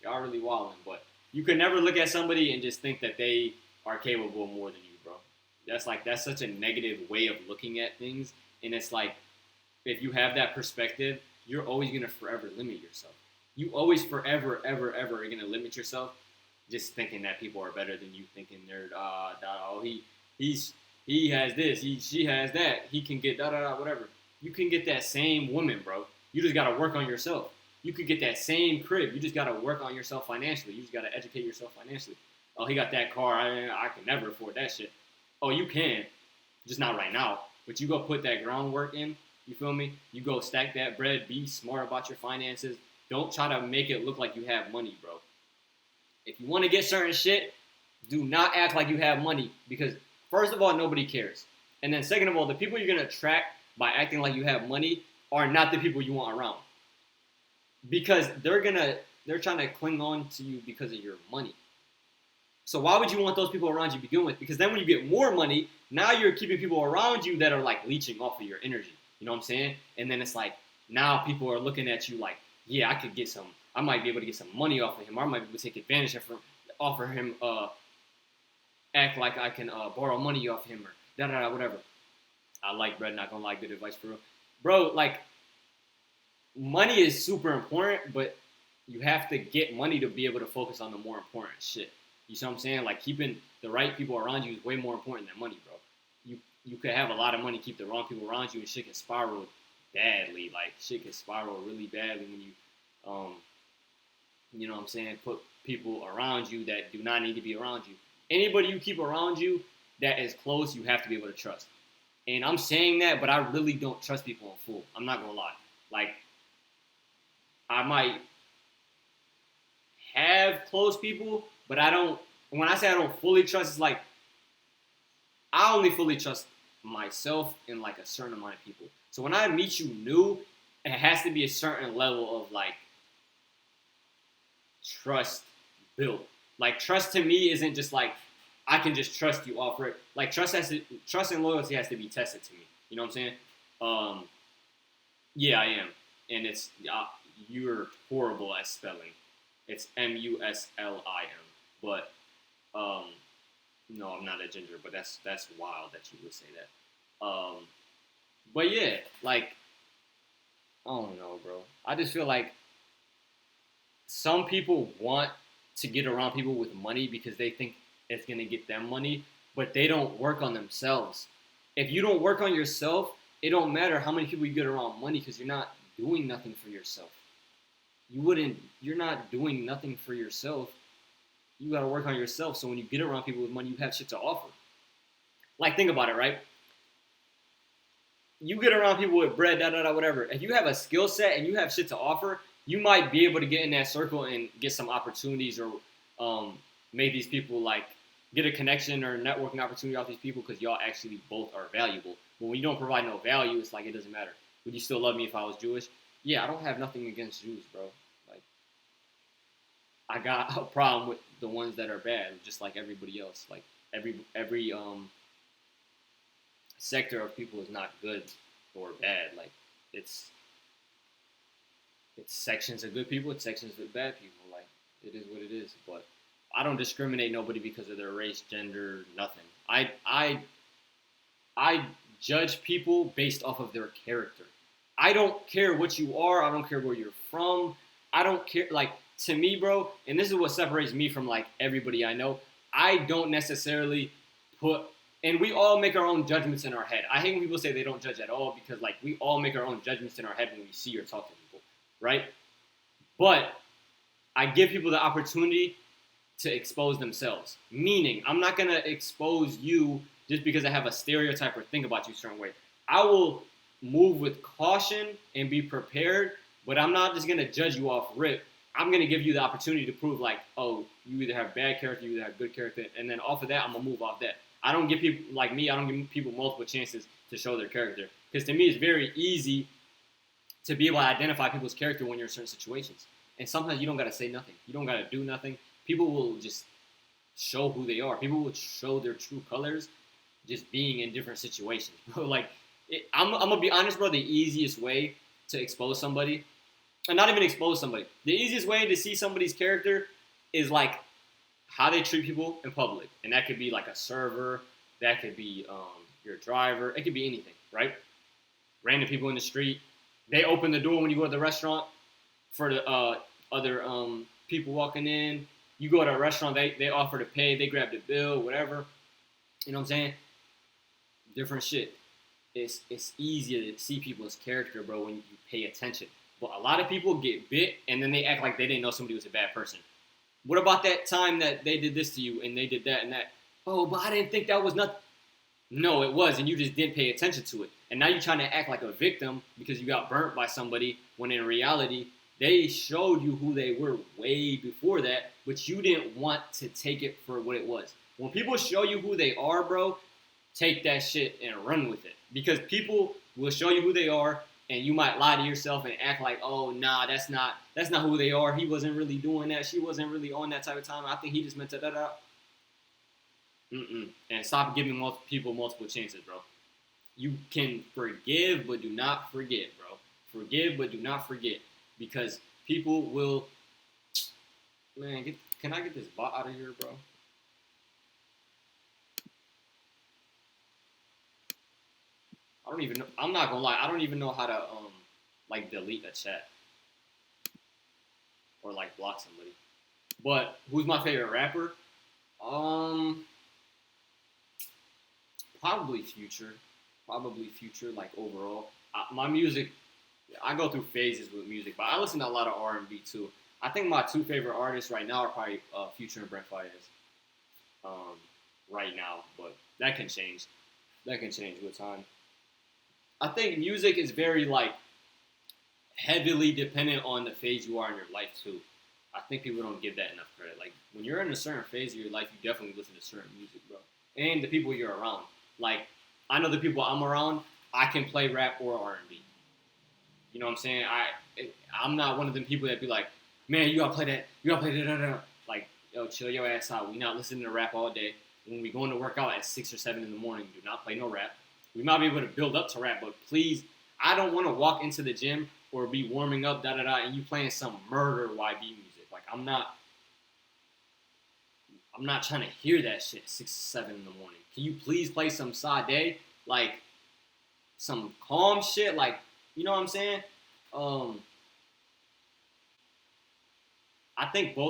Y'all really wilding. But you could never look at somebody and just think that they are capable of more than you, bro. That's such a negative way of looking at things, and it's like if you have that perspective, you're always gonna forever limit yourself. You always forever, ever, ever are gonna limit yourself, just thinking that people are better than you, thinking they're oh he's he has this, she has that, he can get whatever. You can get that same woman, bro. You just gotta work on yourself. You could get that same crib. You just gotta work on yourself financially. You just gotta educate yourself financially. Oh, he got that car. I can never afford that shit. Oh, you can, just not right now. But you go put that groundwork in. You feel me? You go stack that bread. Be smart about your finances. Don't try to make it look like you have money, bro. If you want to get certain shit, do not act like you have money because first of all, nobody cares. And then second of all, the people you're gonna attract by acting like you have money are not the people you want around. Because they're trying to cling on to you because of your money. So why would you want those people around you to begin with? Because then when you get more money, now you're keeping people around you that are like leeching off of your energy. You know what I'm saying? And then it's like now people are looking at you like, yeah, I might be able to get some money off of him. Or I might be able to take advantage of him, offer him, act like I can borrow money off him or whatever. I like bread, not gonna lie, good advice for real. Bro, like money is super important, but you have to get money to be able to focus on the more important shit. You see what I'm saying? Like keeping the right people around you is way more important than money, bro. You could have a lot of money, keep the wrong people around you, and shit can spiral badly. Like shit can spiral really badly when you know what I'm saying, put people around you that do not need to be around you. Anybody you keep around you that is close, you have to be able to trust. And I'm saying that, but I really don't trust people in full. I'm not gonna lie. Like I might have close people, but I don't. When I say I don't fully trust, it's like I only fully trust myself and like a certain amount of people. So when I meet you new, it has to be a certain level of like trust built. Like trust to me isn't just like I can just trust you off it. Like trust and loyalty has to be tested to me. You know what I'm saying? Um, yeah, I am, and it's you're horrible at spelling. It's Muslim, but um, no, I'm not a ginger, but that's wild that you would say that. But yeah, like I don't know, bro. I just feel like some people want to get around people with money because they think it's gonna get them money, but they don't work on themselves. If you don't work on yourself, it don't matter how many people you get around money because you're not doing nothing for yourself. You're not doing nothing for yourself. You gotta work on yourself so when you get around people with money, you have shit to offer. Like think about it, right? You get around people with bread, whatever. If you have a skill set and you have shit to offer, you might be able to get in that circle and get some opportunities or make these people like get a connection or networking opportunity off these people because y'all actually both are valuable. But when you don't provide no value, it's like it doesn't matter. Would you still love me if I was Jewish? Yeah, I don't have nothing against Jews, bro. Like I got a problem with the ones that are bad, just like everybody else. Like every sector of people is not good or bad. Like it's it's sections of good people, it's sections of bad people. Like it is what it is. But I don't discriminate nobody because of their race, gender, nothing. I judge people based off of their character. I don't care what you are. I don't care where you're from. I don't care. Like to me, bro, and this is what separates me from like everybody I know. I don't necessarily put, and we all make our own judgments in our head. I hate when people say they don't judge at all because like we all make our own judgments in our head when we see or talk to people, right? But I give people the opportunity to expose themselves. Meaning, I'm not gonna expose you just because I have a stereotype or think about you a certain way. I will move with caution and be prepared, but I'm not just gonna judge you off rip. I'm gonna give you the opportunity to prove like, oh, you either have bad character, you either have good character, and then off of that, I'm gonna move off that. I don't give people like me. I don't give people multiple chances to show their character because to me, it's very easy to be able to identify people's character when you're in certain situations. And sometimes you don't gotta say nothing. You don't gotta do nothing. People will just show who they are. People will show their true colors just being in different situations. Bro, like I'm gonna be honest, bro. The easiest way to expose somebody and not even expose somebody. The easiest way to see somebody's character is like how they treat people in public, and that could be like a server, that could be your driver, it could be anything, right? Random people in the street, they open the door when you go to the restaurant for the other people walking in. You go to a restaurant, they offer to pay, they grab the bill, whatever. You know what I'm saying? Different shit. It's easier to see people's character, bro, when you pay attention. But a lot of people get bit and then they act like they didn't know somebody was a bad person. What about that time that they did this to you and they did that and that? Oh, but I didn't think that was nothing. No, it was, and you just didn't pay attention to it. And now you're trying to act like a victim because you got burnt by somebody when in reality, they showed you who they were way before that, but you didn't want to take it for what it was. When people show you who they are, bro, take that shit and run with it. Because people will show you who they are, and you might lie to yourself and act like, oh, nah, that's not who they are. He wasn't really doing that. She wasn't really on that type of time. I think he just meant to da-da. And stop giving people multiple chances, bro. You can forgive, but do not forget, bro. Forgive, but do not forget. Because people will... Man, can I get this bot out of here, bro? I don't even know. I'm not gonna lie. I don't even know how to like delete a chat or like block somebody. But who's my favorite rapper? Probably Future. Probably Future. Like overall, my music. I go through phases with music, but I listen to a lot of R&B too. I think my two favorite artists right now are probably Future and Brent Faiyaz. Right now, but that can change. That can change with time. I think music is very like heavily dependent on the phase you are in your life too. I think people don't give that enough credit. Like when you're in a certain phase of your life, you definitely listen to certain music, bro. And the people you're around. Like I know the people I'm around, I can play rap or R&B. You know what I'm saying? I'm not one of them people that be like, man, you gotta play that, da. Like, yo, chill your ass out. We not listening to rap all day. When we going to work out at 6 or 7 in the morning, do not play no rap. We might be able to build up to rap, but please, I don't want to walk into the gym or be warming up, and you playing some murder YB music. Like I'm not trying to hear that shit at 6, 7 in the morning. Can you please play some Sade, like some calm shit, like you know what I'm saying? I think both